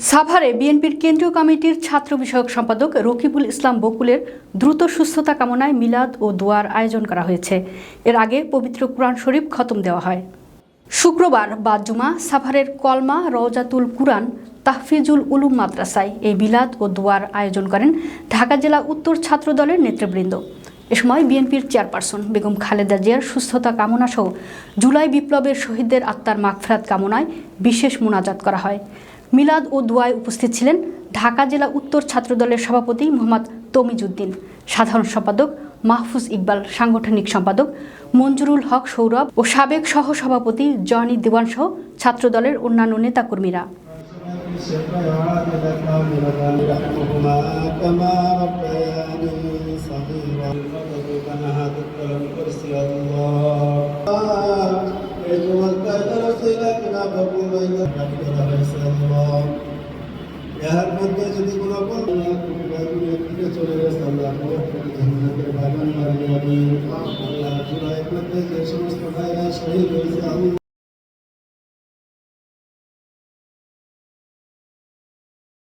সাভারে বিএনপির কেন্দ্রীয় কমিটির ছাত্র বিষয়ক সম্পাদক রকিবুল ইসলাম বকুলের দ্রুত সুস্থতা কামনায় মিলাদ ও দোয়ার আয়োজন করা হয়েছে। এর আগে পবিত্র কুরআন শরীফ খতম দেওয়া হয়। শুক্রবার বা জুমা সাভারের কলমা রওজাতুল কুরআন তাহফিজুল উলুম মাদ্রাসায় এই মিলাদ ও দোয়ার আয়োজন করেন ঢাকা জেলা উত্তর ছাত্র দলের নেতৃবৃন্দ। এ সময় বিএনপির চেয়ারপারসন বেগম খালেদা জিয়ার সুস্থতা কামনা সহ জুলাই বিপ্লবের শহীদদের আত্মার মাগফিরাত কামনায় বিশেষ মোনাজাত করা হয়। মিলাদ ও দোয়ায় উপস্থিত ছিলেন ঢাকা জেলা উত্তর ছাত্রদলের সভাপতি মোহাম্মদ তমিজউদ্দিন, সাধারণ সম্পাদক মাহফুজ ইকবাল, সাংগঠনিক সম্পাদক মঞ্জুরুল হক সৌরভ ও সাবেক সহ সভাপতি জনি দেওয়ান সহ ছাত্রদলের অন্যান্য নেতাকর্মীরা। এর মধ্যে যদি কোনো চলে গেছে আল্লাহ বাগান বাড়ি আল্লাহ জুলাইয়ের মধ্যে যে সমস্ত ভাইরা শহীদ হয়েছে